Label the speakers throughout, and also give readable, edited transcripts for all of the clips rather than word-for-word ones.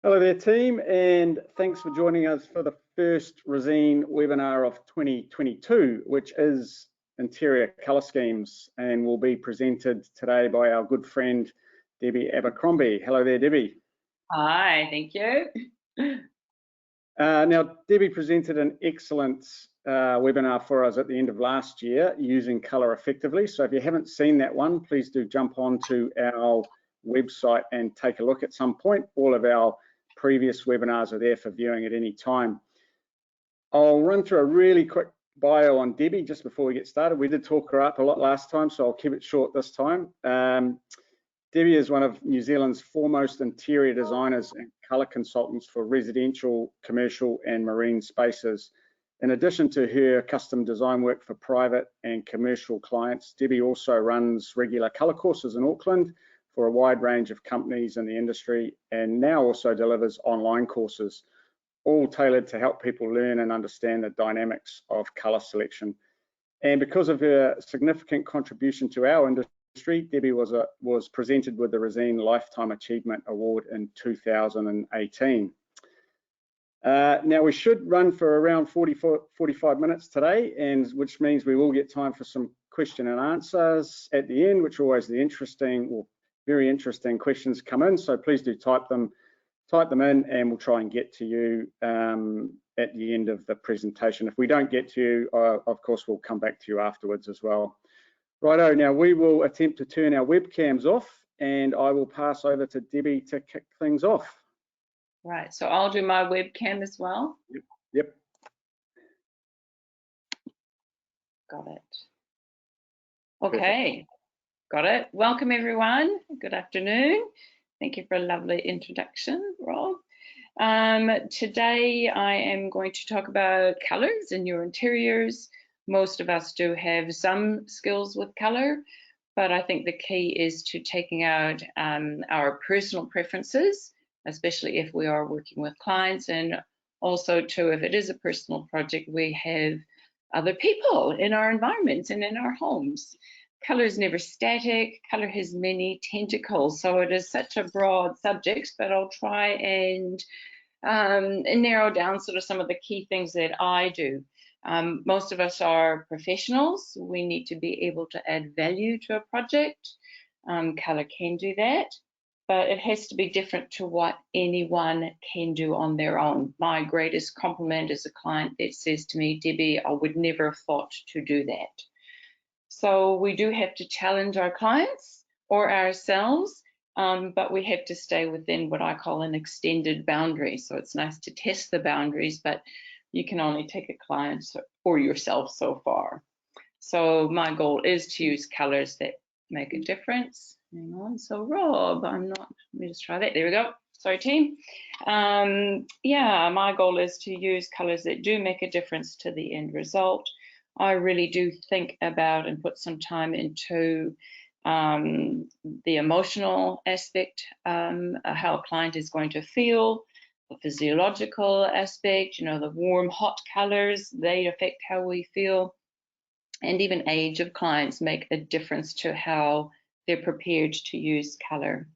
Speaker 1: Hello there, team, and thanks for joining us for the first Resene webinar of 2022, which is interior colour schemes, and will be presented today by our good friend Debbie Abercrombie. Hello there, Debbie.
Speaker 2: Hi, thank you.
Speaker 1: Now, Debbie presented an excellent webinar for us at the end of last year using colour effectively. So if you haven't seen that one, please do jump onto our website and take a look at some point. All of our previous webinars are there for viewing at any time. I'll run through a really quick bio on Debbie just before we get started. We did talk her up a lot last time, so I'll keep it short this time. Debbie is one of New Zealand's foremost interior designers and colour consultants for residential, commercial and marine spaces. In addition to her custom design work for private and commercial clients, Debbie also runs regular colour courses in Auckland for a wide range of companies in the industry, and now also delivers online courses, all tailored to help people learn and understand the dynamics of colour selection. And because of her significant contribution to our industry, Debbie was presented with the Resene Lifetime Achievement Award in 2018. Now we should run for around 45 minutes today, and which means we will get time for some question and answers at the end, which are always the interesting or very interesting questions come in. So please do type them in, and we'll try and get to you at the end of the presentation. If we don't get to you, of course, we'll come back to you afterwards as well. Righto, now we will attempt to turn our webcams off, and I will pass over to Debbie to kick things off.
Speaker 2: Right, so I'll do my webcam as well.
Speaker 1: Yep.
Speaker 2: Got it. Okay, got it. Welcome everyone. Good afternoon. Thank you for a lovely introduction, Rob. Today I am going to talk about colours in your interiors. Most of us do have some skills with colour, but I think the key is to taking out our personal preferences, especially if we are working with clients, and also too, if it is a personal project, we have other people in our environments and in our homes. Colour is never static. Colour has many tentacles, so it is such a broad subject, but I'll try and narrow down sort of some of the key things that I do. Most of us are professionals. We need to be able to add value to a project. Colour can do that, but it has to be different to what anyone can do on their own. My greatest compliment is a client that says to me, Debbie, I would never have thought to do that. So we do have to challenge our clients or ourselves, but we have to stay within what I call an extended boundary. So it's nice to test the boundaries, but you can only take a client or yourself so far. So my goal is to use colours that make a difference. Hang on, so Rob, let me just try that. There we go. Sorry, team. Yeah, my goal is to use colours that do make a difference to the end result. I really do think about and put some time into the emotional aspect, how a client is going to feel, the physiological aspect, you know, the warm, hot colors, they affect how we feel, and even age of clients make a difference to how they're prepared to use color.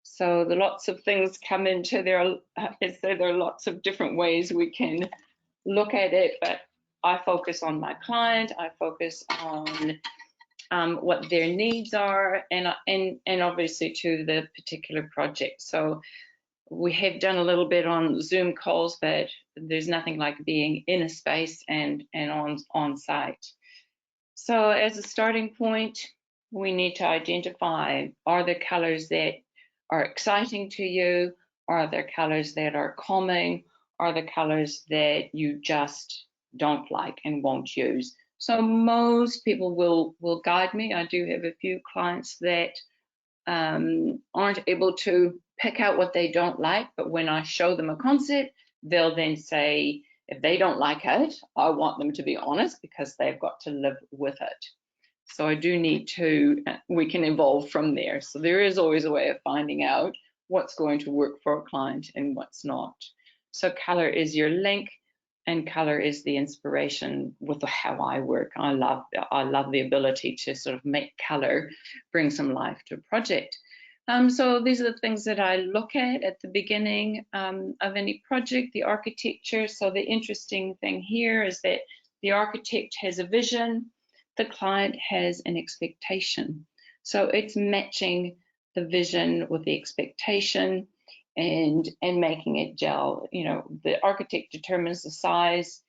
Speaker 2: So the lots of things come into there. There are lots of different ways we can look at it, but I focus on my client. I focus on what their needs are, and obviously to the particular project. So we have done a little bit on Zoom calls, but there's nothing like being in a space and on site. So as a starting point, we need to identify, are there colors that are exciting to you? Are there colors that are calming? Are there colors that you just don't like and won't use? So most people will guide me. I do have a few clients that aren't able to pick out what they don't like, but when I show them a concept, they'll then say, if they don't like it, I want them to be honest because they've got to live with it. So I do need to, we can evolve from there. So there is always a way of finding out what's going to work for a client and what's not. So color is your link, and color is the inspiration with how I work. I love the ability to sort of make color bring some life to a project. So these are the things that I look at the beginning of any project, the architecture. So the interesting thing here is that the architect has a vision, the client has an expectation. So it's matching the vision with the expectation and making it gel. You know, the architect determines the size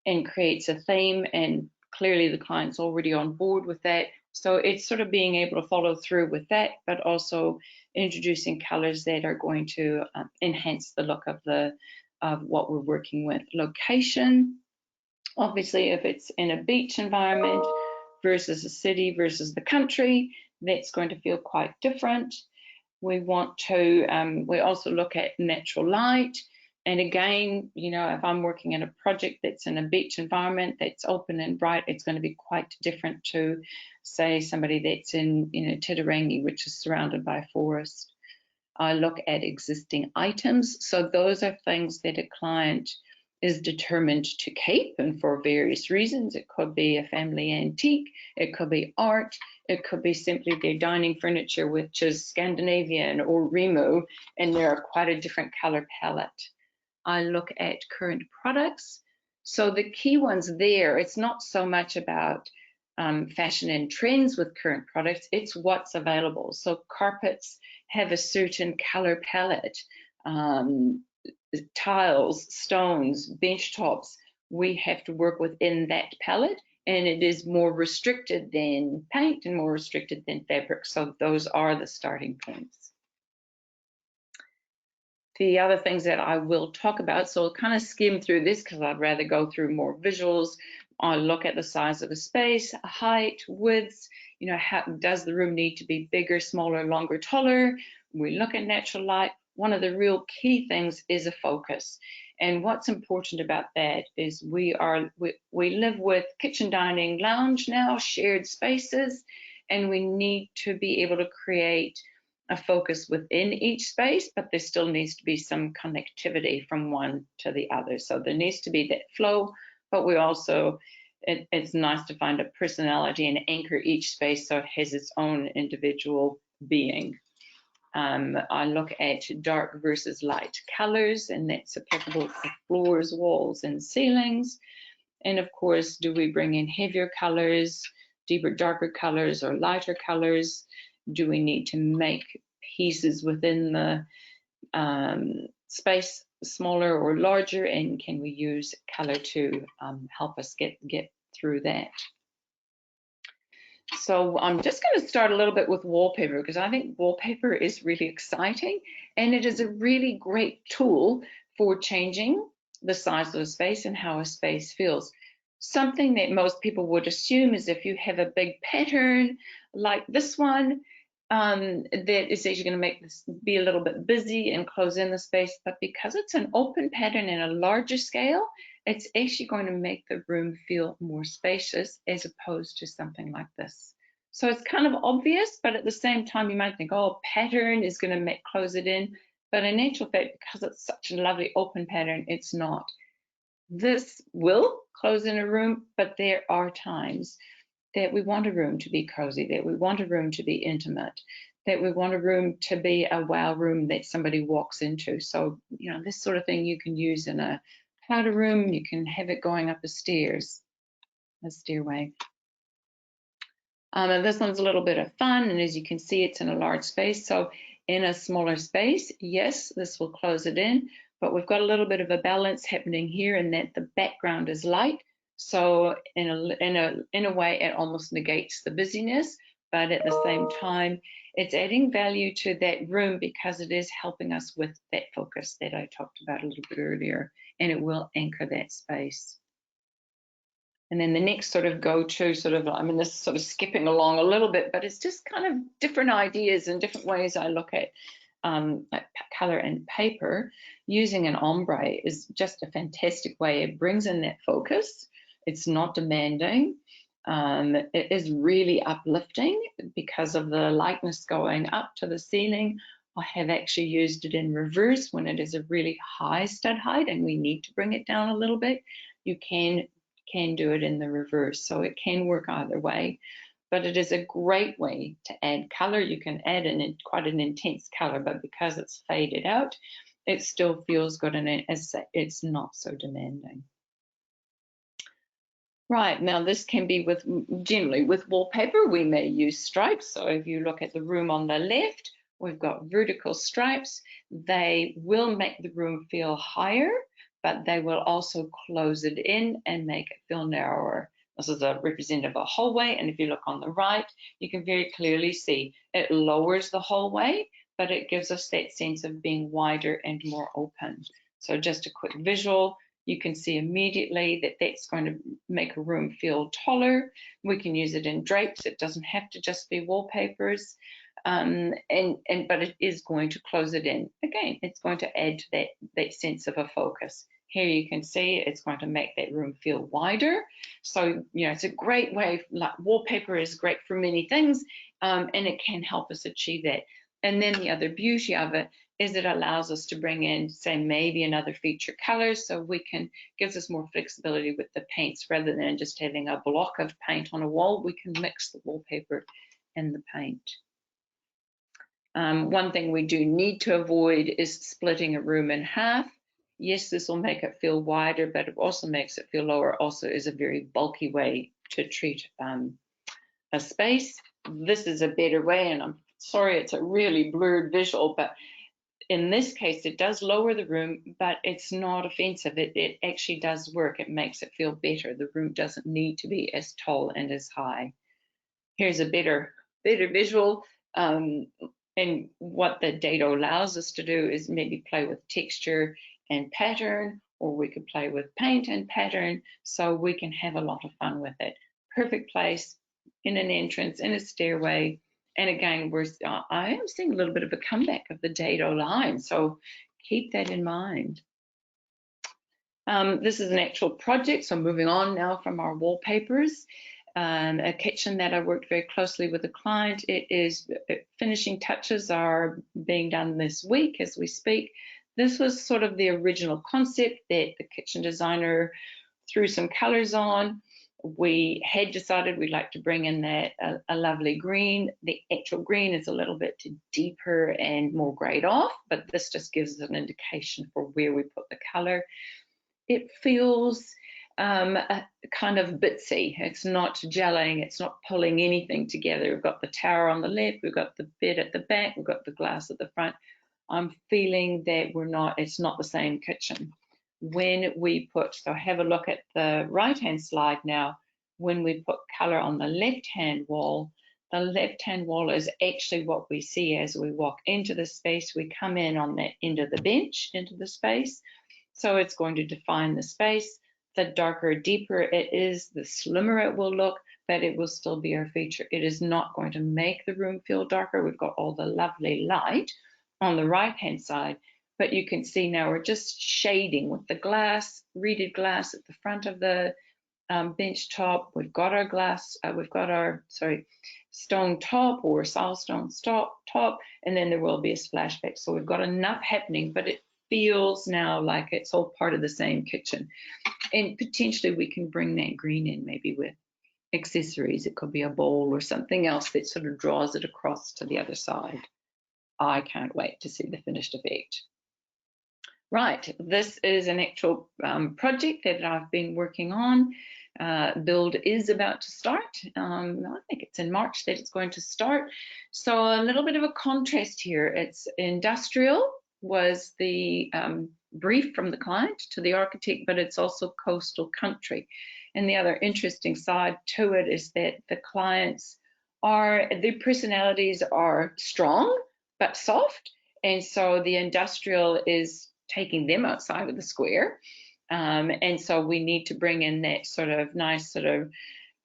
Speaker 2: and creates a theme, and clearly the client's already on board with that. So it's sort of being able to follow through with that, but also introducing colors that are going to enhance the look of what we're working with. Location, obviously, if it's in a beach environment versus a city versus the country, that's going to feel quite different. We want to, we also look at natural light. And again, you know, if I'm working in a project that's in a beach environment that's open and bright, it's going to be quite different to, say, somebody that's in, you know, Titirangi, which is surrounded by forest. I look at existing items. So those are things that a client is determined to keep, and for various reasons. It could be a family antique, it could be art, it could be simply their dining furniture, which is Scandinavian or Remo, and there are quite a different color palette. I look at current products. So the key ones there, it's not so much about fashion and trends with current products, it's what's available. So carpets have a certain color palette. Tiles, stones, bench tops, we have to work within that palette, and it is more restricted than paint and more restricted than fabric. So those are the starting points. The other things that I will talk about, so I'll kind of skim through this because I'd rather go through more visuals. I look at the size of the space, height, width, you know, how does the room need to be bigger, smaller, longer, taller? We look at natural light. One of the real key things is a focus. And what's important about that is we live with kitchen, dining, lounge now, shared spaces, and we need to be able to create a focus within each space, but there still needs to be some connectivity from one to the other. So there needs to be that flow, but we also, it's nice to find a personality and anchor each space so it has its own individual being. I look at dark versus light colors, and that's applicable for floors, walls, and ceilings. And of course, do we bring in heavier colors, deeper, darker colors, or lighter colors? Do we need to make pieces within the space smaller or larger? And can we use color to help us get through that? So I'm just going to start a little bit with wallpaper, because I think wallpaper is really exciting, and it is a really great tool for changing the size of a space and how a space feels. Something that most people would assume is if you have a big pattern like this one, that is actually going to make this be a little bit busy and close in the space, but because it's an open pattern in a larger scale, it's actually going to make the room feel more spacious as opposed to something like this. So it's kind of obvious, but at the same time, you might think, oh, pattern is going to close it in. But in actual fact, because it's such a lovely open pattern, it's not. This will close in a room, but there are times that we want a room to be cozy, that we want a room to be intimate, that we want a room to be a wow room that somebody walks into. So, you know, this sort of thing you can use in a powder room, you can have it going up the stairs, a stairway. And this one's a little bit of fun, and as you can see, it's in a large space. So in a smaller space, yes, this will close it in, but we've got a little bit of a balance happening here in that the background is light. So in a way, it almost negates the busyness, but at the same time, it's adding value to that room because it is helping us with that focus that I talked about a little bit earlier, and it will anchor that space. And then the next sort of go-to sort of, I mean, this is sort of skipping along a little bit, but it's just kind of different ideas and different ways I look at color and paper. Using an ombre is just a fantastic way. It brings in that focus. It's not demanding. It is really uplifting because of the lightness going up to the ceiling. I have actually used it in reverse when it is a really high stud height and we need to bring it down a little bit. You can do it in the reverse, so it can work either way. but it is a great way to add color. You can add quite an intense color, but because it's faded out, it still feels good and it's not so demanding. Right, now this can be generally with wallpaper, we may use stripes. So if you look at the room on the left, we've got vertical stripes. They will make the room feel higher, but they will also close it in and make it feel narrower. This is a representative of a hallway, and if you look on the right, you can very clearly see it lowers the hallway, but it gives us that sense of being wider and more open. So just a quick visual, you can see immediately that that's going to make a room feel taller. We can use it in drapes. It doesn't have to just be wallpapers, but it is going to close it in. Again, it's going to add to that sense of a focus. Here you can see it's going to make that room feel wider. So, it's a great way, like wallpaper is great for many things, and it can help us achieve that. And then the other beauty of it is it allows us to bring in, say, maybe another feature color, so gives us more flexibility with the paints rather than just having a block of paint on a wall. We can mix the wallpaper and the paint. One thing we do need to avoid is splitting a room in half. Yes, this will make it feel wider, but it also makes it feel lower. Also is a very bulky way to treat a space. This is a better way, and I'm sorry it's a really blurred visual, but in this case, it does lower the room, but it's not offensive. It actually does work. It makes it feel better. The room doesn't need to be as tall and as high. Here's a better visual. And what the data allows us to do is maybe play with texture and pattern, or we could play with paint and pattern, so we can have a lot of fun with it. Perfect place in an entrance, in a stairway. And again, I am seeing a little bit of a comeback of the dado line, so keep that in mind. This is an actual project, so moving on now from our wallpapers. A kitchen that I worked very closely with a client. Finishing touches are being done this week as we speak. This was sort of the original concept that the kitchen designer threw some colors on. We had decided we'd like to bring in a lovely green. The actual green is a little bit deeper and more grayed off, but this just gives us an indication for where we put the color. It feels kind of bitsy. It's not gelling, it's not pulling anything together. We've got the tower on the left, we've got the bed at the back, we've got the glass at the front. I'm feeling that it's not the same kitchen. When we so have a look at the right-hand slide now. When we put color on the left-hand wall, the left-hand wall is actually what we see as we walk into the space. We come in on that end of the bench into the space. So it's going to define the space. The darker, deeper it is, the slimmer it will look, but it will still be our feature. It is not going to make the room feel darker. We've got all the lovely light on the right-hand side, but you can see now we're just shading with the glass, reeded glass at the front of the bench top. We've got our stone top or silestone top, and then there will be a splashback. So we've got enough happening, but it feels now like it's all part of the same kitchen. And potentially we can bring that green in maybe with accessories. It could be a bowl or something else that sort of draws it across to the other side. I can't wait to see the finished effect. Right, this is an actual project that I've been working on. Build is about to start. I think it's in March that it's going to start. So a little bit of a contrast here. It's industrial was the brief from the client to the architect, but it's also coastal country. And the other interesting side to it is that the clients their personalities are strong but soft, and so the industrial is taking them outside of the square, and so we need to bring in that sort of nice sort of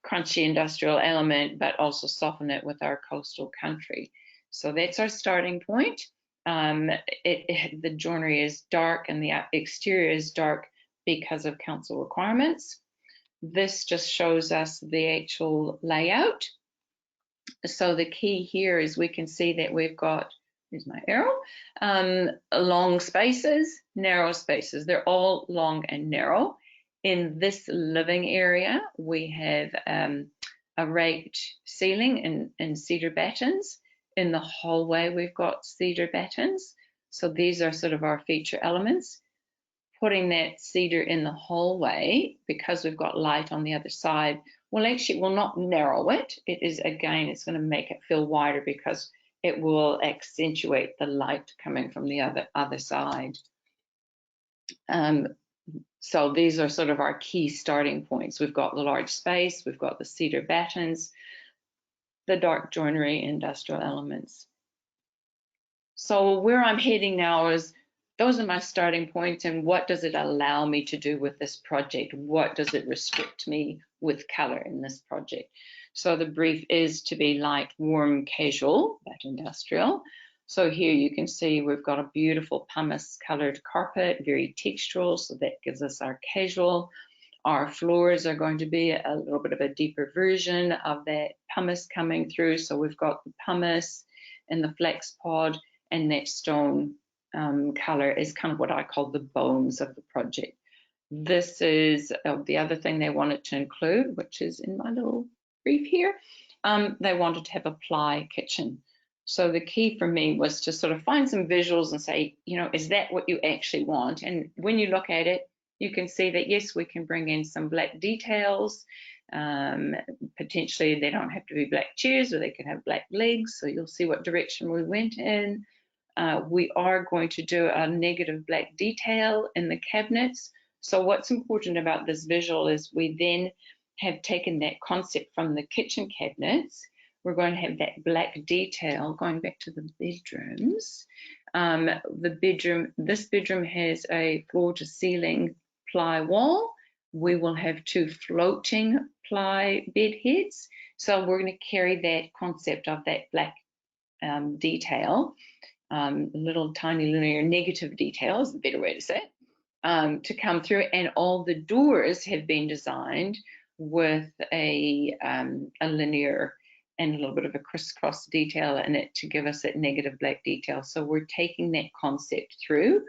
Speaker 2: crunchy industrial element, but also soften it with our coastal country. So that's our starting point. The joinery is dark and the exterior is dark because of council requirements. This just shows us the actual layout. So the key here is we can see that we've got, here's my arrow, long spaces, narrow spaces. They're all long and narrow. In this living area, we have a raked ceiling in cedar battens. In the hallway, we've got cedar battens. So these are sort of our feature elements. Putting that cedar in the hallway, because we've got light on the other side, well, actually, it will not narrow it. It is, again, it's going to make it feel wider because it will accentuate the light coming from the other side. So these are sort of our key starting points. We've got the large space, we've got the cedar battens, the dark joinery, industrial elements. So where I'm heading now is, those are my starting points, and what does it allow me to do with this project? What does it restrict me with color in this project? So the brief is to be light, warm, casual, but industrial. So here you can see we've got a beautiful pumice colored carpet, very textural, so that gives us our casual. Our floors are going to be a little bit of a deeper version of that pumice coming through. So we've got the pumice and the flax pod, and that stone color is kind of what I call the bones of the project. This is the other thing they wanted to include, which is in my little brief here. They wanted to have a ply kitchen. So the key for me was to sort of find some visuals and say, you know, is that what you actually want? And when you look at it, you can see that, yes, we can bring in some black details. Potentially they don't have to be black chairs, or they can have black legs. So you'll see what direction we went in. We are going to do a negative black detail in the cabinets. So what's important about this visual is we then have taken that concept from the kitchen cabinets. We're going to have that black detail going back to the bedrooms. This bedroom has a floor to ceiling ply wall. We will have 2 floating ply bed heads. So we're going to carry that concept of that black detail, little tiny linear negative detail is the better way to say it, to come through. And all the doors have been designed with a linear and a little bit of a crisscross detail in it to give us that negative black detail. So we're taking that concept through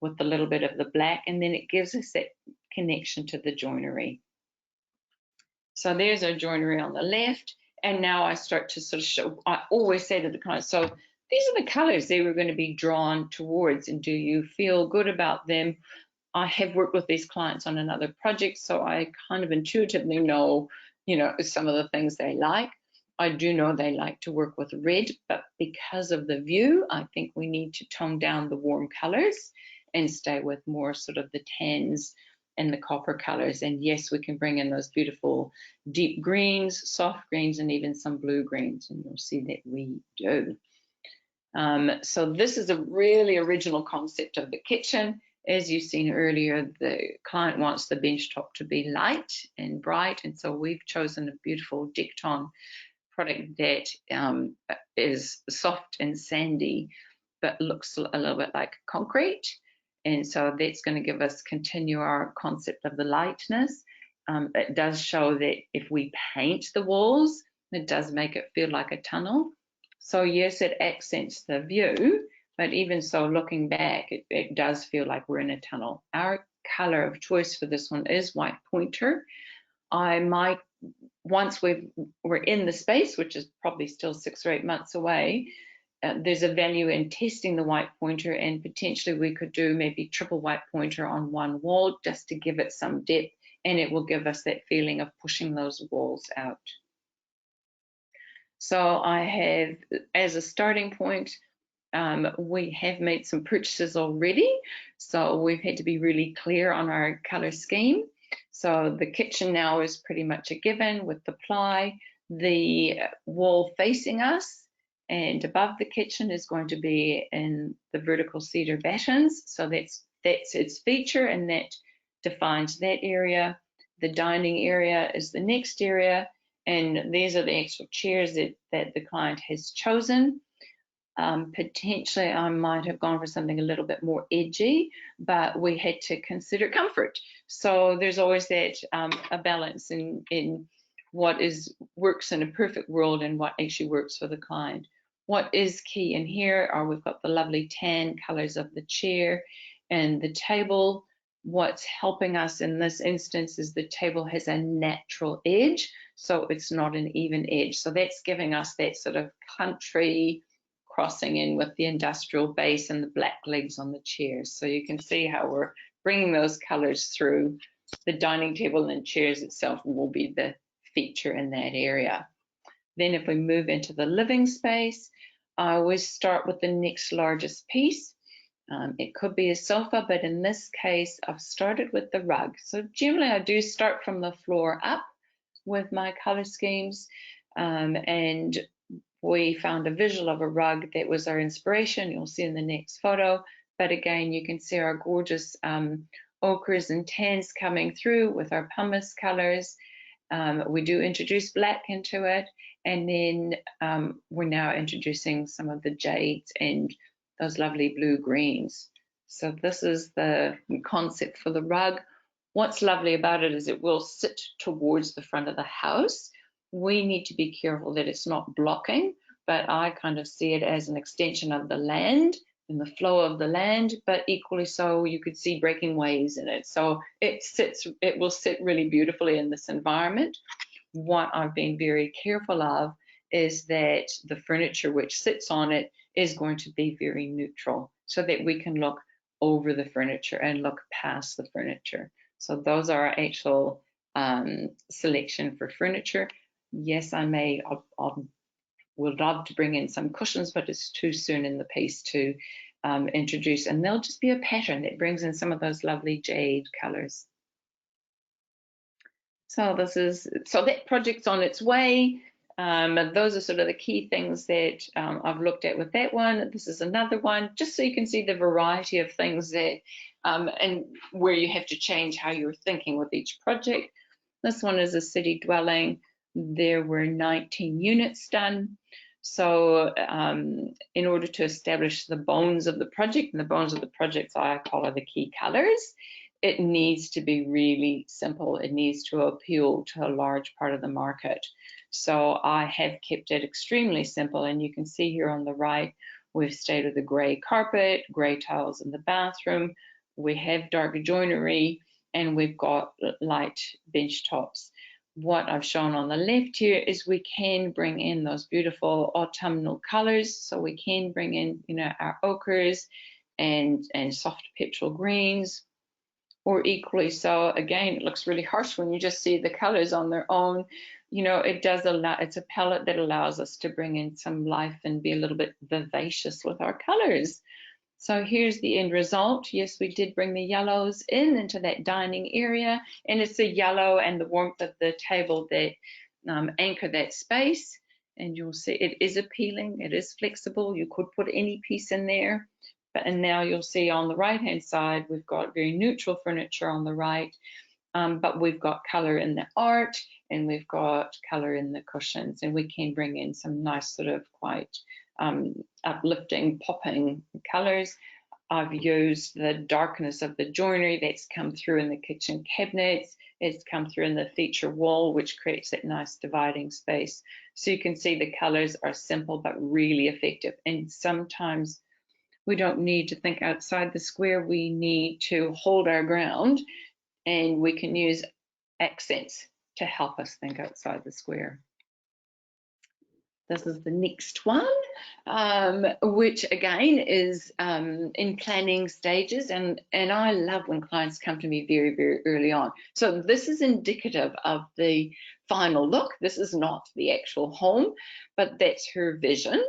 Speaker 2: with a little bit of the black, and then it gives us that connection to the joinery. So there's our joinery on the left. And now I start to sort of show, I always say to the client, so these are the colors they were going to be drawn towards, and do you feel good about them? I have worked with these clients on another project, so I kind of intuitively know, you know, some of the things they like. I do know they like to work with red, but because of the view, I think we need to tone down the warm colors and stay with more sort of the tans and the copper colors. And yes, we can bring in those beautiful deep greens, soft greens, and even some blue greens, and you'll see that we do. So this is a really original concept of the kitchen. As you've seen earlier, the client wants the bench top to be light and bright, and so we've chosen a beautiful Decton product that is soft and sandy, but looks a little bit like concrete. And so that's going to give us, continue our concept of the lightness. It does show that if we paint the walls, it does make it feel like a tunnel. So yes, it accents the view, but even so, looking back, it does feel like we're in a tunnel. Our color of choice for this one is white pointer. I might, once we're in the space, which is probably still 6 or 8 months away, there's a value in testing the white pointer, and potentially we could do maybe triple white pointer on one wall just to give it some depth, and it will give us that feeling of pushing those walls out. So I have, as a starting point, we have made some purchases already, so we've had to be really clear on our color scheme. So the kitchen now is pretty much a given with the ply. The wall facing us and above the kitchen is going to be in the vertical cedar battens. So that's its feature, and that defines that area. The dining area is the next area, and these are the actual chairs that the client has chosen. Potentially I might have gone for something a little bit more edgy, but we had to consider comfort. So there's always that a balance in what works in a perfect world and what actually works for the client. What is key in here are we've got the lovely tan colors of the chair and the table. What's helping us in this instance is the table has a natural edge, so it's not an even edge. So that's giving us that sort of country crossing in with the industrial base and the black legs on the chairs. So you can see how we're bringing those colors through. The dining table and chairs itself will be the feature in that area. Then if we move into the living space, I always start with the next largest piece. It could be a sofa, but in this case, I've started with the rug. So generally I do start from the floor up with my color schemes, and we found a visual of a rug that was our inspiration. You'll see in the next photo, but again, you can see our gorgeous ochres and tans coming through with our pumice colors. We do introduce black into it, and then we're now introducing some of the jades and those lovely blue greens. So this is the concept for the rug. What's lovely about it is it will sit towards the front of the house. We need to be careful that it's not blocking, but I kind of see it as an extension of the land and the flow of the land, but equally so you could see breaking waves in it. So it will sit really beautifully in this environment. What I've been very careful of is that the furniture which sits on it is going to be very neutral, so that we can look over the furniture and look past the furniture. So those are our actual selection for furniture. Yes, I would love to bring in some cushions, but it's too soon in the piece to introduce, and they'll just be a pattern that brings in some of those lovely jade colors. So that project's on its way. Those are sort of the key things that I've looked at with that one. This is another one, just so you can see the variety of things that and where you have to change how you're thinking with each project. This one is a city dwelling. There were 19 units done. So in order to establish the bones of the project, and the bones of the projects I call are the key colors, it needs to be really simple. It needs to appeal to a large part of the market. So I have kept it extremely simple, and you can see here on the right, we've stayed with the gray carpet, gray tiles in the bathroom, we have dark joinery, and we've got light bench tops. What I've shown on the left here is we can bring in those beautiful autumnal colors. So we can bring in, our ochres and soft petrol greens, or equally so, again, it looks really harsh when you just see the colors on their own. It's a palette that allows us to bring in some life and be a little bit vivacious with our colors. So here's the end result. Yes, we did bring the yellows into that dining area, and it's the yellow and the warmth of the table that anchor that space. And you'll see it is appealing, it is flexible. You could put any piece in there. And now you'll see on the right-hand side, we've got very neutral furniture on the right, but we've got color in the art, and we've got color in the cushions, and we can bring in some nice sort of quite uplifting, popping colors. I've used the darkness of the joinery that's come through in the kitchen cabinets. It's come through in the feature wall, which creates that nice dividing space. So you can see the colors are simple but really effective, and sometimes we don't need to think outside the square. We need to hold our ground, and we can use accents to help us think outside the square. This is the next one, which again is in planning stages, and I love when clients come to me very, very early on. So this is indicative of the final look. This is not the actual home, but that's her vision.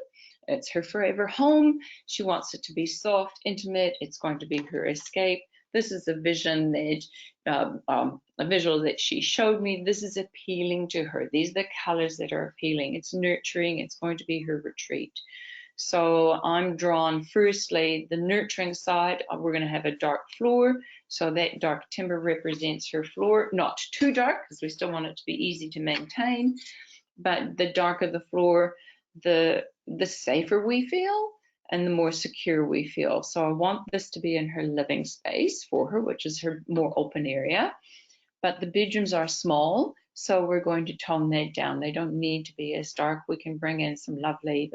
Speaker 2: It's her forever home. She wants it to be soft, intimate. It's going to be her escape. This is a vision that, a visual that she showed me. This is appealing to her. These are the colors that are appealing. It's nurturing. It's going to be her retreat. So I'm drawn firstly, the nurturing side. We're going to have a dark floor. So that dark timber represents her floor. Not too dark, because we still want it to be easy to maintain. But the darker the floor, the safer we feel and the more secure we feel. So I want this to be in her living space for her, which is her more open area. But the bedrooms are small, So we're going to tone that down. They don't need to be as dark. We can bring in some lovely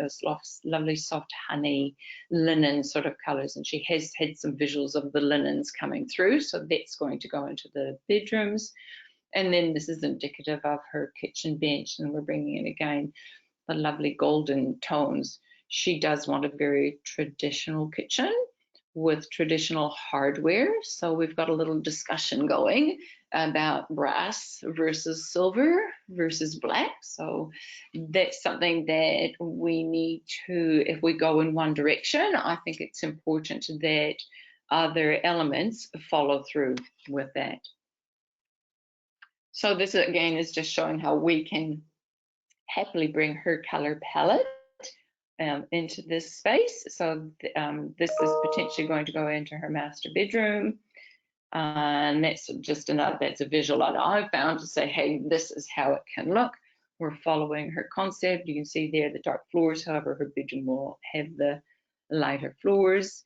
Speaker 2: soft honey linen sort of colors. And she has had some visuals of the linens coming through. So that's going to go into the bedrooms. And then this is indicative of her kitchen bench. And we're bringing in again the lovely golden tones. She does want a very traditional kitchen with traditional hardware. So we've got a little discussion going about brass versus silver versus black. So that's something that we need to, if we go in one direction, I think it's important that other elements follow through with that. So this again is just showing how we can happily bring her color palette into this space. So this is potentially going to go into her master bedroom. And that's just that's a visual that I found to say, hey, this is how it can look. We're following her concept. You can see there the dark floors. However, her bedroom will have the lighter floors.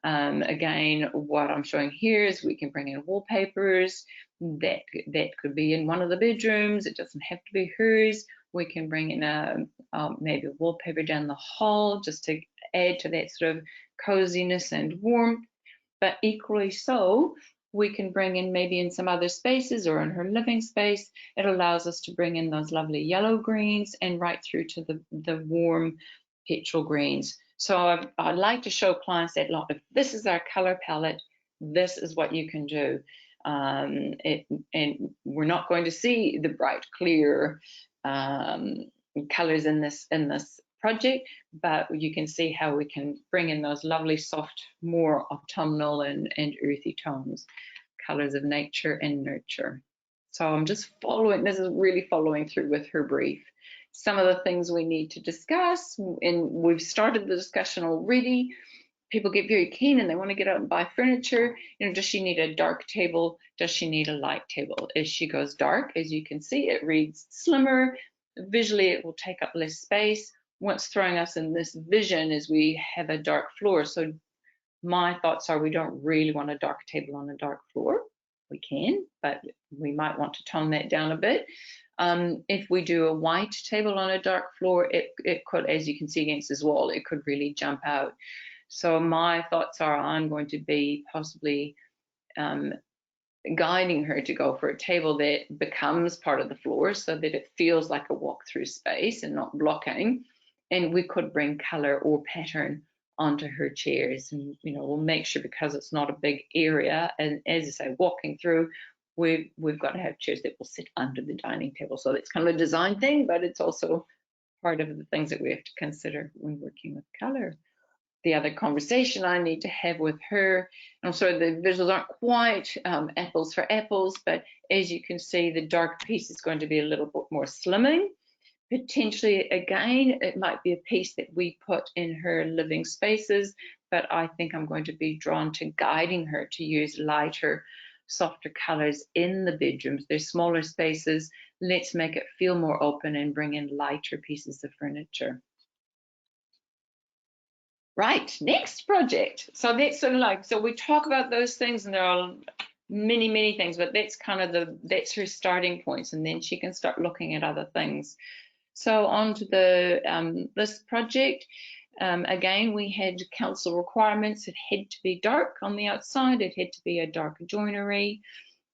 Speaker 2: Again, what I'm showing here is we can bring in wallpapers. That could be in one of the bedrooms. It doesn't have to be hers. We can bring in maybe a wallpaper down the hall just to add to that sort of coziness and warmth. But equally so, we can bring in maybe in some other spaces or in her living space. It allows us to bring in those lovely yellow greens and right through to the warm petrol greens. So I'd like to show clients that, look, if this is our color palette, this is what you can do. And we're not going to see the bright, clear colors in this project, but you can see how we can bring in those lovely, soft, more autumnal and earthy tones, colors of nature and nurture. So I'm just following, this is really following through with her brief. Some of the things we need to discuss, and we've started the discussion already. People get very keen and they want to get out and buy furniture. You know, does she need a dark table? Does she need a light table? As she goes dark, as you can see, it reads slimmer. Visually, it will take up less space. What's throwing us in this vision is we have a dark floor. So my thoughts are we don't really want a dark table on a dark floor. We can, but we might want to tone that down a bit. If we do a white table on a dark floor, it could, as you can see against this wall, it could really jump out. So my thoughts are I'm going to be possibly guiding her to go for a table that becomes part of the floor so that it feels like a walk-through space and not blocking. And we could bring color or pattern onto her chairs, and you know, we'll make sure, because it's not a big area, and as I say, walking through, we've got to have chairs that will sit under the dining table. So it's kind of a design thing, but it's also part of the things that we have to consider when working with color. The other conversation I need to have with her, and I'm sorry the visuals aren't quite apples for apples, but as you can see, the dark piece is going to be a little bit more slimming. Potentially, again, it might be a piece that we put in her living spaces, but I think I'm going to be drawn to guiding her to use lighter, softer colors in the bedrooms. They're smaller spaces. Let's make it feel more open and bring in lighter pieces of furniture. Right, next project. So that's sort of like, so we talk about those things, and there are many, many things, but that's kind of that's her starting points, and then she can start looking at other things. So on to this project. Again, we had council requirements. It had to be dark on the outside. It had to be a dark joinery.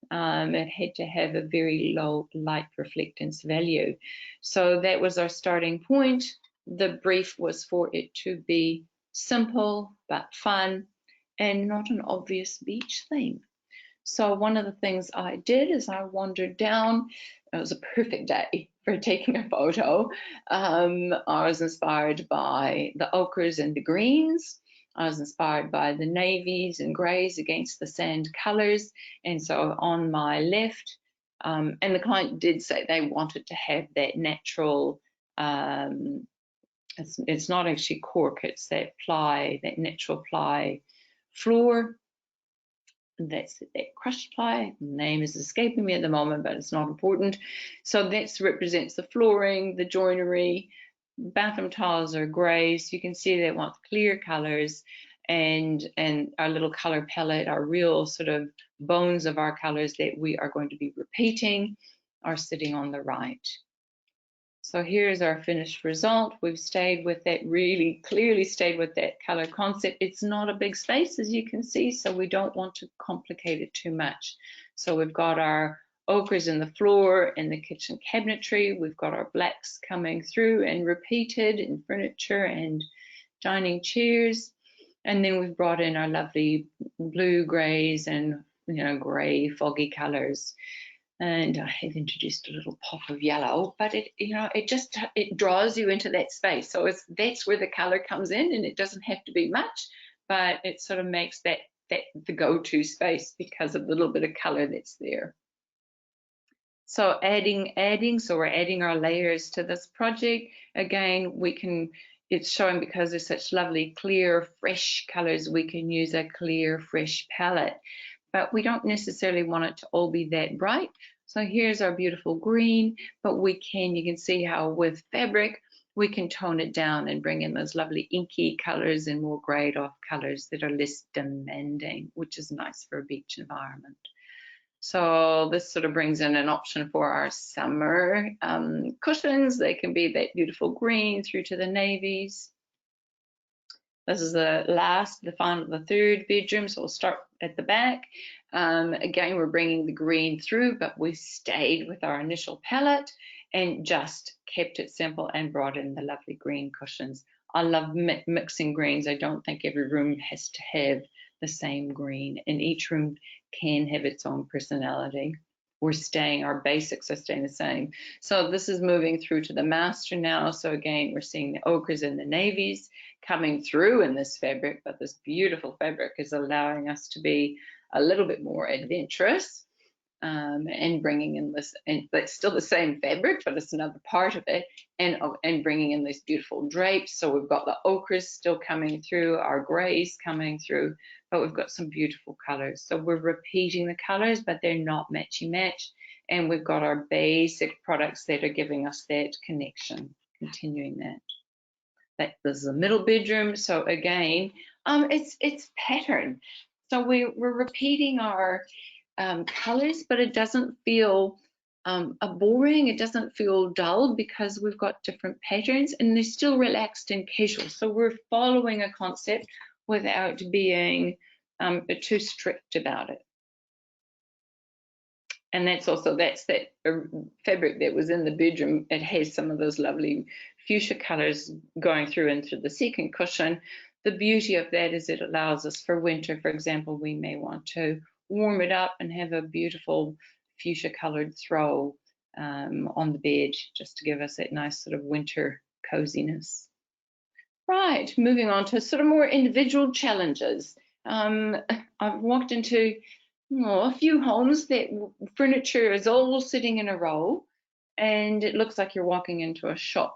Speaker 2: It had to have a very low light reflectance value. So that was our starting point. The brief was for it to be simple but fun and not an obvious beach theme. So one of the things I did is I wandered down. It was a perfect day for taking a photo. I was inspired by the ochres and the greens. I was inspired by the navies and greys against the sand colors. And so on my left, and the client did say they wanted to have that natural, it's not actually cork, it's that ply, that natural ply floor. That's that crushed ply. Name is escaping me at the moment, but it's not important. So that represents the flooring, the joinery. Bathroom tiles are grey, so you can see they want clear colours, and our little colour palette, our real sort of bones of our colours that we are going to be repeating. are sitting on the right. So here's our finished result. We've stayed with that, really clearly stayed with that color concept. It's not a big space, as you can see, so we don't want to complicate it too much. So we've got our ochres in the floor and the kitchen cabinetry. We've got our blacks coming through and repeated in furniture and dining chairs. And then we've brought in our lovely blue, grays, and gray, foggy colors. And I have introduced a little pop of yellow, but it draws you into that space. So that's where the color comes in, and it doesn't have to be much, but it sort of makes that the go-to space because of the little bit of color that's there. So so we're adding our layers to this project. Again, it's showing because there's such lovely, clear, fresh colors, we can use a clear, fresh palette. But we don't necessarily want it to all be that bright. So here's our beautiful green, but you can see how with fabric, we can tone it down and bring in those lovely inky colors and more grayed off colors that are less demanding, which is nice for a beach environment. So this sort of brings in an option for our summer cushions. They can be that beautiful green through to the navies. This is the third bedroom, so we'll start at the back. Again, we're bringing the green through, but we stayed with our initial palette and just kept it simple and brought in the lovely green cushions. I love mixing greens. I don't think every room has to have the same green, and each room can have its own personality. Our basics are staying the same. So this is moving through to the master now. So again, we're seeing the ochres and the navies coming through in this fabric, but this beautiful fabric is allowing us to be a little bit more adventurous and bringing in this, and it's still the same fabric, but it's another part of it, and bringing in these beautiful drapes. So we've got the ochres still coming through, our grays coming through, but we've got some beautiful colors. So we're repeating the colors, but they're not matchy match. And we've got our basic products that are giving us that connection, continuing that. This is a middle bedroom. So again, it's pattern. So we're repeating our colors, but it doesn't feel boring. It doesn't feel dull because we've got different patterns and they're still relaxed and casual. So we're following a concept without being too strict about it. And that's that fabric that was in the bedroom. It has some of those lovely fuchsia colors going through into the second cushion. The beauty of that is it allows us for winter, for example, we may want to warm it up and have a beautiful fuchsia colored throw on the bed, just to give us that nice sort of winter coziness. Right, moving on to sort of more individual challenges. I've walked into a few homes that furniture is all sitting in a row and it looks like you're walking into a shop.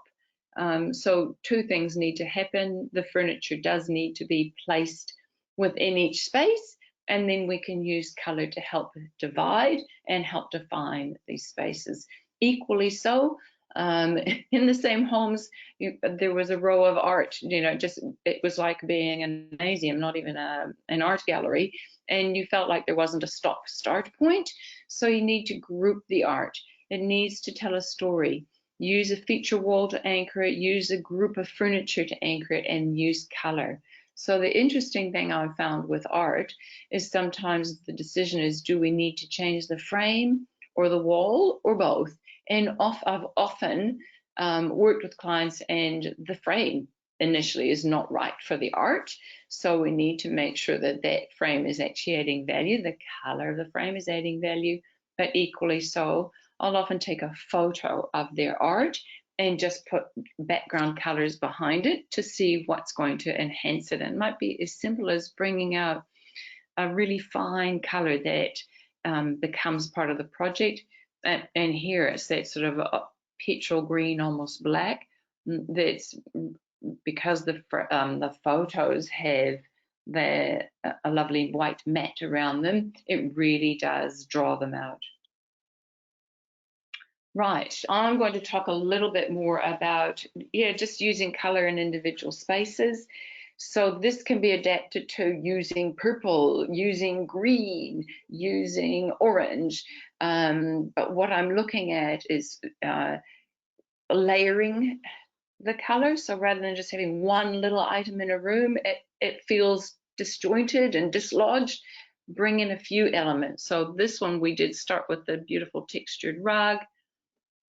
Speaker 2: So two things need to happen. The furniture does need to be placed within each space, and then we can use color to help divide and help define these spaces. Equally so, in the same homes, there was a row of art, it was like being a museum, not even an art gallery, and you felt like there wasn't a start point. So you need to group the art. It needs to tell a story. Use a feature wall to anchor it, use a group of furniture to anchor it, and use color. So the interesting thing I've found with art is sometimes the decision is, do we need to change the frame or the wall or both? And I've often worked with clients and the frame initially is not right for the art. So we need to make sure that that frame is actually adding value. The color of the frame is adding value, but equally so, I'll often take a photo of their art and just put background colors behind it to see what's going to enhance it. And it might be as simple as bringing out a really fine color that becomes part of the project. And here it's that sort of a petrol green, almost black. That's because the photos have a lovely white mat around them. It really does draw them out. Right, I'm going to talk a little bit more about, just using color in individual spaces. So this can be adapted to using purple, using green, using orange. But what I'm looking at is layering the color. So rather than just having one little item in a room, it feels disjointed and dislodged. Bring in a few elements. So this one we did start with the beautiful textured rug,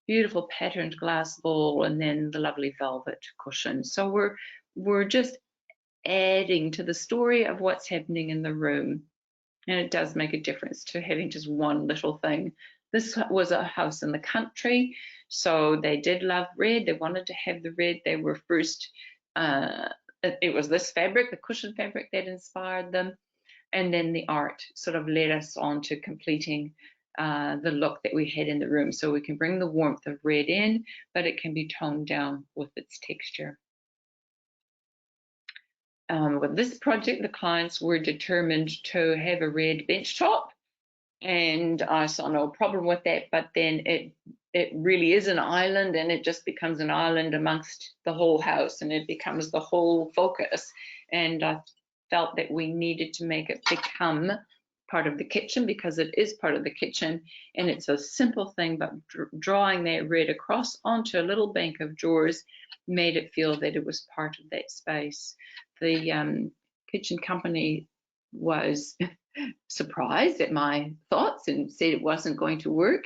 Speaker 2: beautiful patterned glass bowl, and then the lovely velvet cushion. So we're just adding to the story of what's happening in the room. And it does make a difference to having just one little thing. This was a house in the country, so they did love red. They wanted to have the red. They were first, it was this fabric, the cushion fabric, that inspired them. And then the art sort of led us on to completing the look that we had in the room. So we can bring the warmth of red in, but it can be toned down with its texture. With this project, the clients were determined to have a red bench top, and I saw no problem with that, but then it really is an island, and it just becomes an island amongst the whole house, and it becomes the whole focus. And I felt that we needed to make it become part of the kitchen, because it is part of the kitchen, and it's a simple thing, but drawing that red across onto a little bank of drawers made it feel that it was part of that space. The kitchen company was surprised at my thoughts and said it wasn't going to work.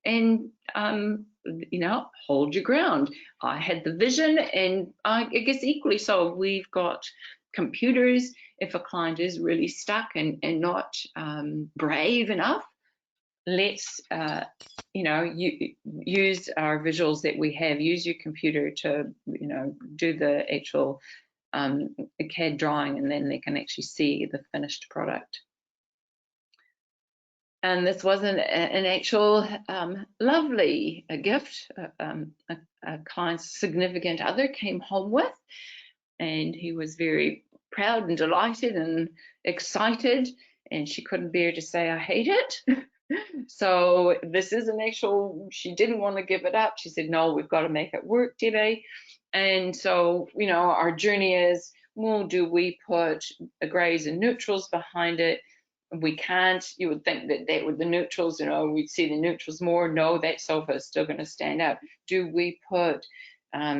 Speaker 2: And, you know, hold your ground. I had the vision, and I guess equally so, we've got computers. If a client is really stuck and not brave enough, let's, you know, use our visuals that we have. Use your computer to, you know, do the actual CAD drawing, and then they can actually see the finished product. And this was an actual lovely gift a client's significant other came home with, and he was very proud and delighted and excited, and she couldn't bear to say, I hate it. So this is an actual, she didn't want to give it up. She said, no, we've got to make it work, Debbie. And so, you know, our journey is, well, do we put grays and neutrals behind it? We can't. You would think that with the neutrals, you know, we'd see the neutrals more. No, that sofa is still going to stand out. Do we put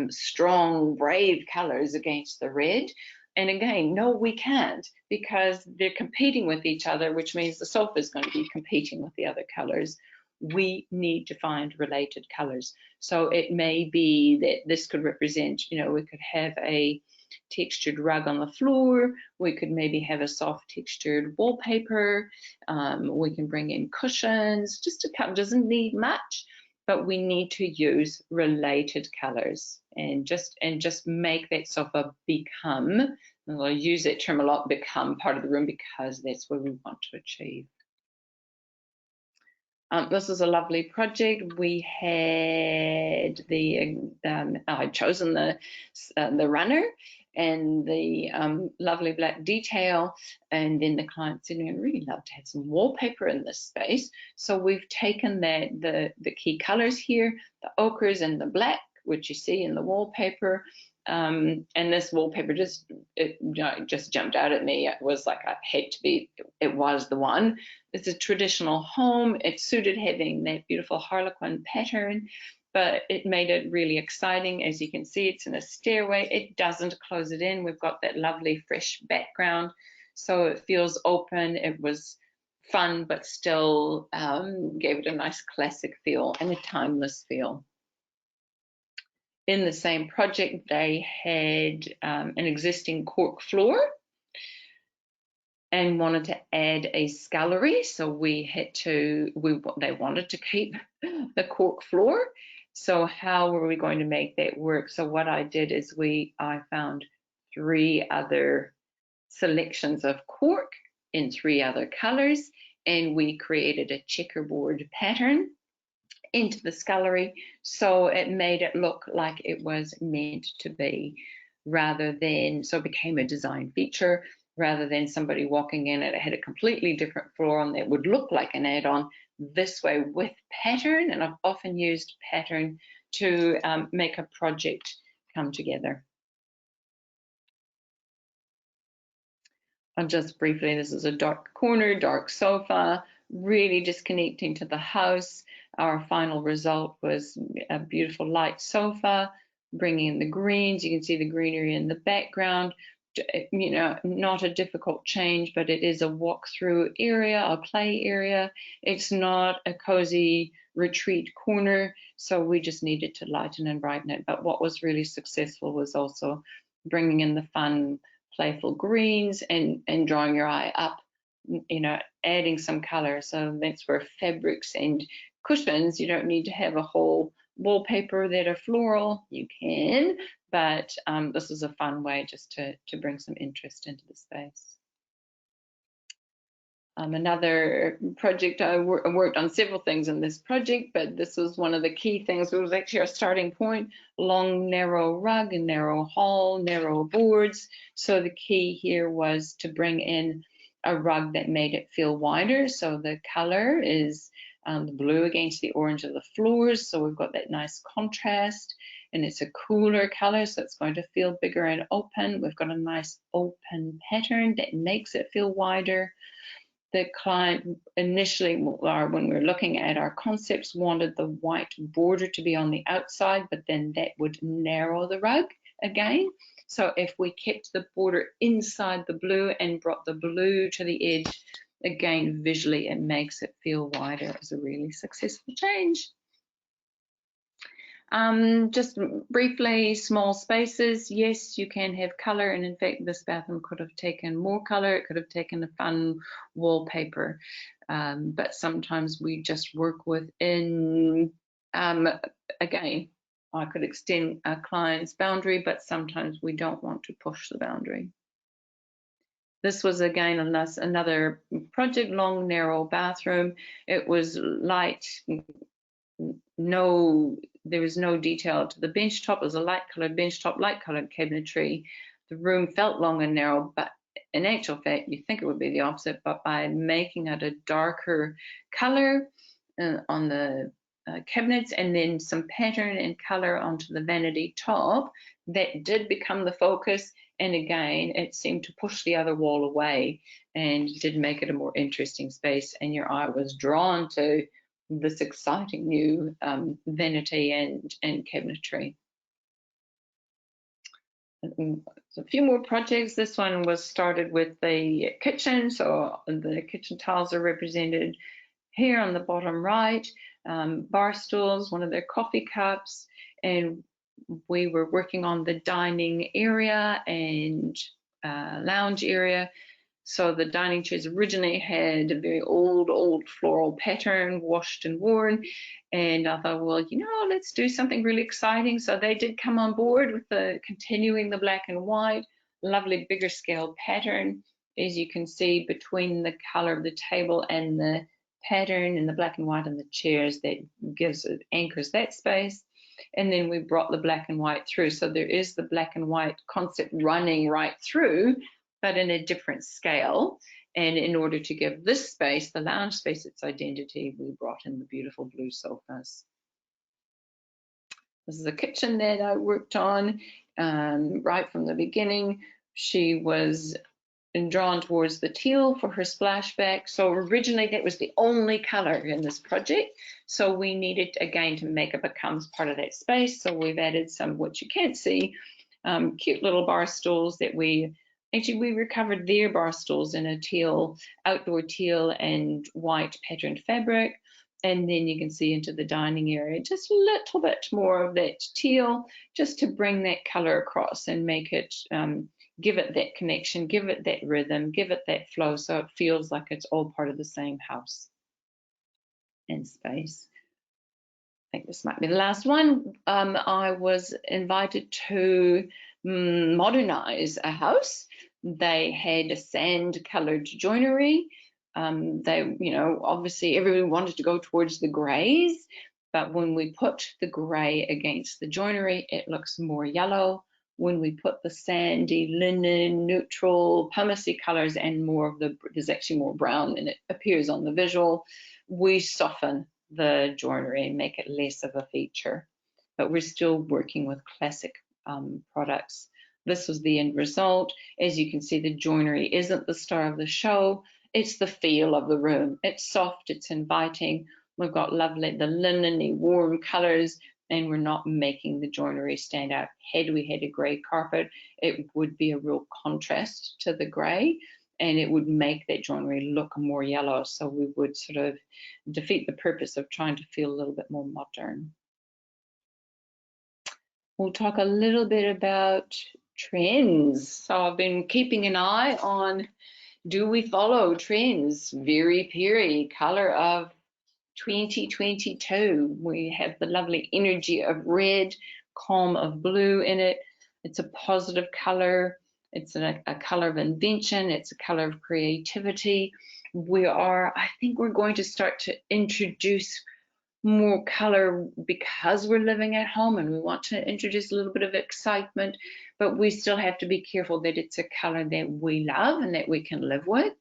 Speaker 2: strong, brave colors against the red? And again, no, we can't, because they're competing with each other, which means the sofa is going to be competing with the other colors. We need to find related colors. So it may be that this could represent, you know, we could have a textured rug on the floor, we could maybe have a soft textured wallpaper, we can bring in cushions, just a couple, doesn't need much, but we need to use related colors and just make that sofa become, and I'll use that term a lot, become part of the room, because that's what we want to achieve. This is a lovely project. We had I'd chosen the runner and the lovely black detail, and then the client said, I'd really love to have some wallpaper in this space. So we've taken the key colors here, the ochres and the black, which you see in the wallpaper. And this wallpaper just jumped out at me. It was like, it was the one. It's a traditional home. It suited having that beautiful harlequin pattern, but it made it really exciting. As you can see, it's in a stairway. It doesn't close it in. We've got that lovely fresh background, so it feels open. It was fun, but still gave it a nice classic feel and a timeless feel. In the same project, they had an existing cork floor and wanted to add a scullery. So they wanted to keep the cork floor. So how were we going to make that work? So what I did is I found 3 other selections of cork in 3 other colors, and we created a checkerboard pattern into the scullery, so it made it look like it was meant to be, so it became a design feature rather than somebody walking in and it had a completely different floor and that would look like an add-on. This way with pattern, and I've often used pattern to make a project come together. I'll just briefly, this is a dark corner, dark sofa, really just connecting to the house. Our final result was a beautiful light sofa, bringing in the greens. You can see the greenery in the background. You know, not a difficult change, but it is a walk-through area, a play area. It's not a cozy retreat corner, so we just needed to lighten and brighten it. But what was really successful was also bringing in the fun, playful greens and drawing your eye up, you know, adding some color. So that's where fabrics and cushions, you don't need to have a whole wallpaper that are floral. You can, but this is a fun way just to bring some interest into the space. Another project, I worked on several things in this project, but this was one of the key things. It was actually our starting point: long, narrow rug, and narrow hall, narrow boards. So the key here was to bring in a rug that made it feel wider. So the color is the blue against the orange of the floors. So we've got that nice contrast, and it's a cooler color, so it's going to feel bigger and open. We've got a nice open pattern that makes it feel wider. The client initially, when we were looking at our concepts, wanted the white border to be on the outside, but then that would narrow the rug again. So if we kept the border inside the blue and brought the blue to the edge, again, visually, it makes it feel wider. It was a really successful change. Just briefly, small spaces. Yes, you can have color, and in fact, this bathroom could have taken more color. It could have taken a fun wallpaper, but sometimes we just work within, again, I could extend a client's boundary, but sometimes we don't want to push the boundary. This was again another project, long, narrow bathroom. It was light, there was no detail to the bench top. It was a light colored bench top, light colored cabinetry. The room felt long and narrow, but in actual fact, you think it would be the opposite, but by making it a darker color on the cabinets and then some pattern and color onto the vanity top, that did become the focus. And again, it seemed to push the other wall away and did make it a more interesting space, and your eye was drawn to this exciting new vanity and cabinetry. So a few more projects. This one was started with the kitchen. So the kitchen tiles are represented here on the bottom right. Bar stools, one of their coffee cups, and we were working on the dining area and lounge area. So the dining chairs originally had a very old floral pattern, washed and worn. And I thought, well, you know, let's do something really exciting. So they did come on board with the continuing the black and white, lovely bigger scale pattern. As you can see, between the color of the table and the pattern and the black and white on the chairs, that anchors that space. And then we brought the black and white through. So there is the black and white concept running right through, but in a different scale. And in order to give this space, the lounge space, its identity, we brought in the beautiful blue sofas. This is a kitchen that I worked on right from the beginning. She was drawn towards the teal for her splashback. So originally that was the only color in this project. So we needed, again, to make it become part of that space. So we've added some, which you can't see, cute little bar stools that we recovered their bar stools in a teal, outdoor teal and white patterned fabric. And then you can see into the dining area, just a little bit more of that teal, just to bring that color across and make it, give it that connection, give it that rhythm, give it that flow, so it feels like it's all part of the same house and space. I think this might be the last one. I was invited to modernize a house. They had a sand-colored joinery. They, you know, obviously everyone wanted to go towards the grays, but when we put the gray against the joinery, it looks more yellow. When we put the sandy, linen, neutral, pumicey colors and more of there's actually more brown and it appears on the visual, we soften the joinery and make it less of a feature. But we're still working with classic products. This was the end result. As you can see, the joinery isn't the star of the show. it's the feel of the room. It's soft, it's inviting. We've got lovely, the linen-y, warm colors, and we're not making the joinery stand out. Had we had a grey carpet, it would be a real contrast to the grey, and it would make that joinery look more yellow. So we would sort of defeat the purpose of trying to feel a little bit more modern. We'll talk a little bit about trends. So I've been keeping an eye on, do we follow trends? Very Peri, color of 2022. We have the lovely energy of red, calm of blue in it. It's a positive color. It's a color of invention. It's a color of creativity. I think we're going to start to introduce more color because we're living at home and we want to introduce a little bit of excitement, but we still have to be careful that it's a color that we love and that we can live with,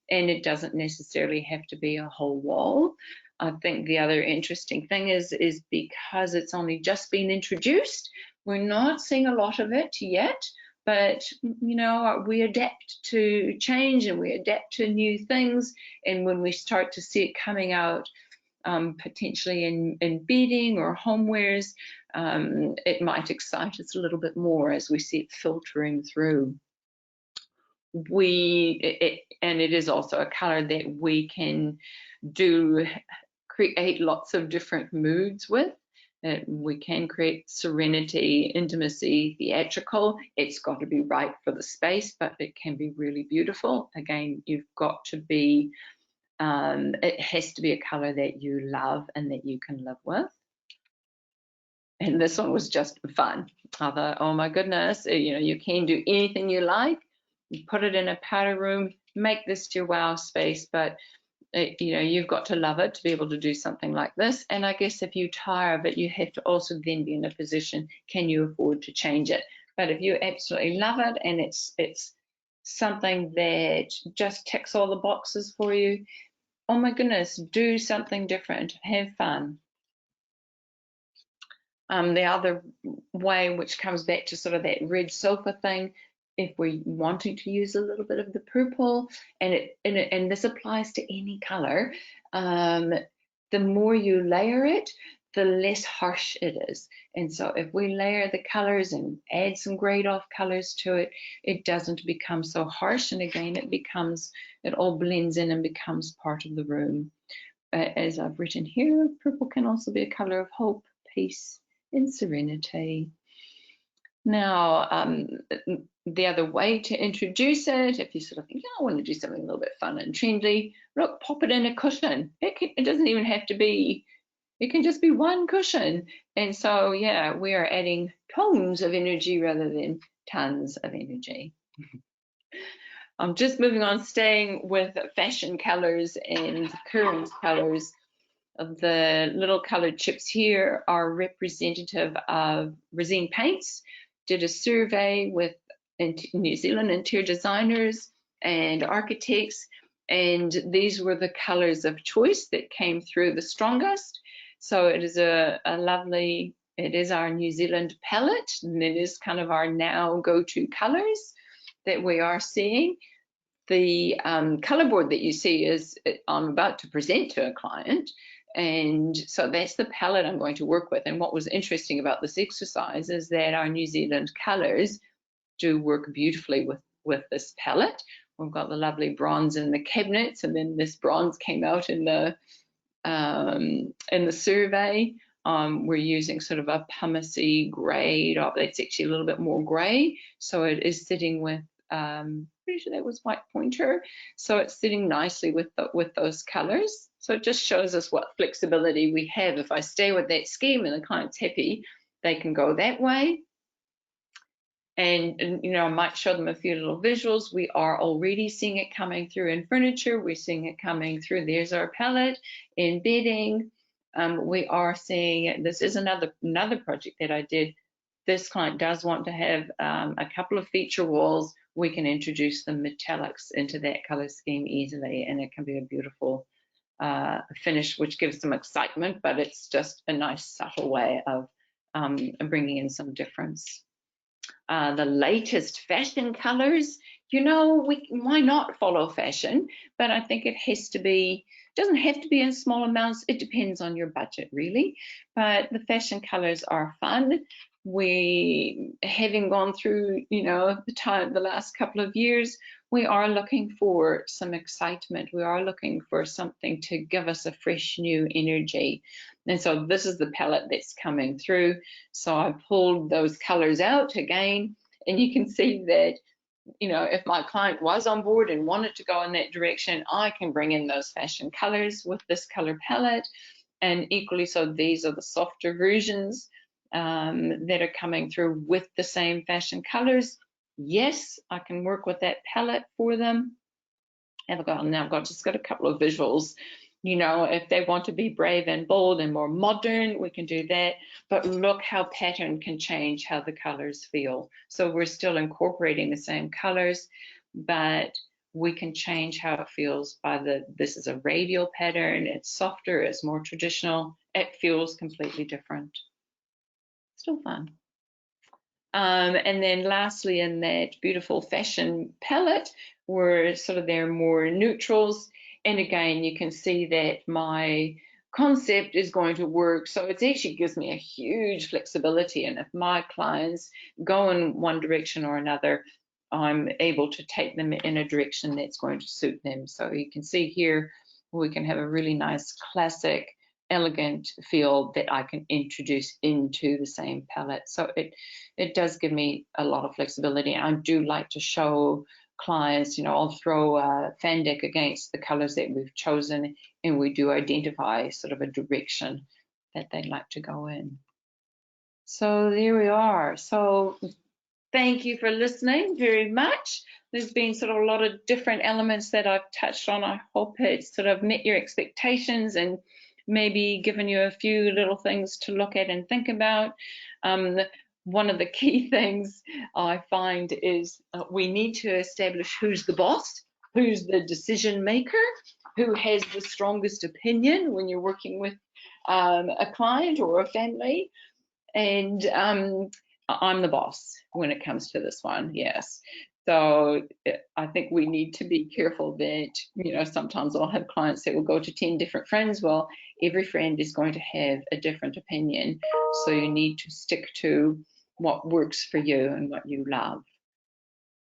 Speaker 2: and it doesn't necessarily have to be a whole wall. I think the other interesting thing is because it's only just been introduced, we're not seeing a lot of it yet, but you know, we adapt to change and we adapt to new things, and when we start to see it coming out potentially in bedding or homewares, it might excite us a little bit more as we see it filtering through. And it is also a color that we can create lots of different moods with. We can create serenity, intimacy, theatrical. It's got to be right for the space, but it can be really beautiful. Again, you've got to be, it has to be a color that you love and that you can live with. And this one was just fun. I thought, oh my goodness, you know, you can do anything you like. You put it in a powder room, make this your wow space, but you know, you've got to love it to be able to do something like this. And I guess if you tire of it, you have to also then be in a position, can you afford to change it? But if you absolutely love it and it's something that just ticks all the boxes for you, oh my goodness, do something different, have fun. The other way, which comes back to sort of that red sofa thing, if we're wanting to use a little bit of the purple, and this applies to any color, the more you layer it, the less harsh it is. And so if we layer the colors and add some grayed off colors to it, it doesn't become so harsh. And again, it all blends in and becomes part of the room. As I've written here, purple can also be a color of hope, peace, and serenity. Now, the other way to introduce it, if you sort of think, I want to do something a little bit fun and trendy, look, pop it in a cushion. It doesn't even have to be, it can just be one cushion. And so, yeah, we are adding tones of energy rather than tons of energy. I'm just moving on, staying with fashion colors and current colors. The little colored chips here are representative of Resene paints. Did a survey with New Zealand interior designers and architects, and these were the colors of choice that came through the strongest. So it is a lovely, it is our New Zealand palette, and it is kind of our now go-to colors that we are seeing. The color board that you see is I'm about to present to a client. And so that's the palette I'm going to work with. And what was interesting about this exercise is that our New Zealand colors do work beautifully with this palette. We've got the lovely bronze in the cabinets, and then this bronze came out in the survey. We're using sort of a pumicey grey. It's actually a little bit more grey, so it is sitting with pretty sure that was white pointer, so it's sitting nicely with those colors. So it just shows us what flexibility we have. If I stay with that scheme and the client's happy, they can go that way. And you know, I might show them a few little visuals. We are already seeing it coming through in furniture. We're seeing it coming through. There's our palette in bedding. We are seeing it. This is another project that I did. This client does want to have a couple of feature walls. We can introduce the metallics into that color scheme easily, and it can be a beautiful finish, which gives them excitement, but it's just a nice subtle way of bringing in some difference. The latest fashion colors you know, why not follow fashion? But I think it has to be, doesn't have to be in small amounts. It depends on your budget, really. But the fashion colors are fun. We, having gone through, you know, the last couple of years, we are looking for some excitement. We are looking for something to give us a fresh new energy. And so this is the palette that's coming through. So I pulled those colors out again, and you can see that, you know, if my client was on board and wanted to go in that direction, I can bring in those fashion colors with this color palette. And equally so, these are the softer versions that are coming through with the same fashion colors. Yes, I can work with that palette for them. Now I've just got a couple of visuals. You know, if they want to be brave and bold and more modern, we can do that. But look how pattern can change how the colors feel. So we're still incorporating the same colors, but we can change how it feels by this is a radial pattern, it's softer, it's more traditional, it feels completely different. Still fun. And then lastly, in that beautiful fashion palette, were sort of their more neutrals. And again, you can see that my concept is going to work. So it actually gives me a huge flexibility. And if my clients go in one direction or another, I'm able to take them in a direction that's going to suit them. So you can see here, we can have a really nice classic, elegant feel that I can introduce into the same palette. So it does give me a lot of flexibility. I do like to show clients, you know, I'll throw a fan deck against the colors that we've chosen, and we do identify sort of a direction that they'd like to go in. So there we are. So thank you for listening very much. There's been sort of a lot of different elements that I've touched on. I hope it's sort of met your expectations and maybe given you a few little things to look at and think about. One of the key things I find is we need to establish who's the boss, who's the decision maker, who has the strongest opinion when you're working with a client or a family. And I'm the boss when it comes to this one, yes. So I think we need to be careful that, you know, sometimes I'll have clients that will go to 10 different friends. Well, every friend is going to have a different opinion. So you need to stick to what works for you and what you love.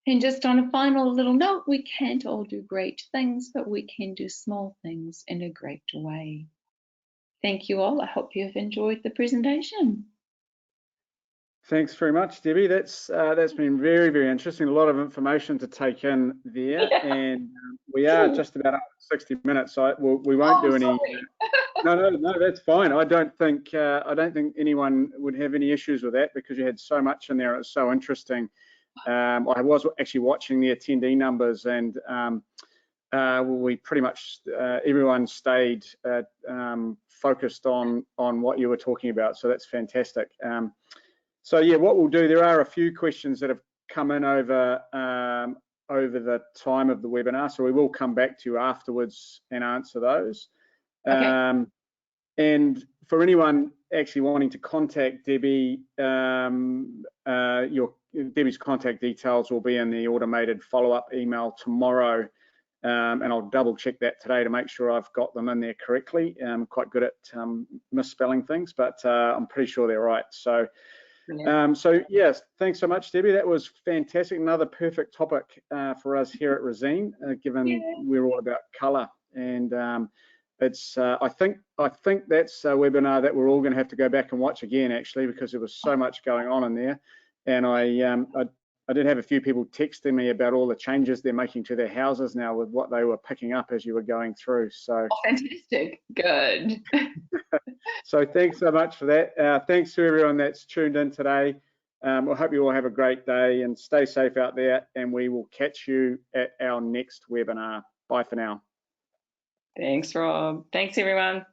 Speaker 2: And just on a final little note, we can't all do great things, but we can do small things in a great way. Thank you all. I hope you have enjoyed the presentation.
Speaker 1: Thanks very much, Debbie. That's been very, very interesting. A lot of information to take in there, yeah. And we are just about up to 60 minutes. So we won't do any. No, that's fine. I don't think anyone would have any issues with that because you had so much in there. It was so interesting. I was actually watching the attendee numbers, and we pretty much everyone stayed focused on what you were talking about. So that's fantastic. So yeah, what we'll do, there are a few questions that have come in over the time of the webinar, so we will come back to you afterwards and answer those. Okay. And for anyone actually wanting to contact Debbie, Debbie's contact details will be in the automated follow-up email tomorrow, and I'll double check that today to make sure I've got them in there correctly. I'm quite good at misspelling things, but I'm pretty sure they're right. So. So yes, thanks so much, Debbie. That was fantastic. Another perfect topic for us here at Resene, given we're all about colour. And it's I think that's a webinar that we're all going to have to go back and watch again, actually, because there was so much going on in there. And I did have a few people texting me about all the changes they're making to their houses now with what they were picking up as you were going through. So
Speaker 2: fantastic, good.
Speaker 1: So thanks so much for that. Thanks to everyone that's tuned in today. I hope you all have a great day and stay safe out there, and we will catch you at our next webinar. Bye for now.
Speaker 2: Thanks, Rob. Thanks, everyone.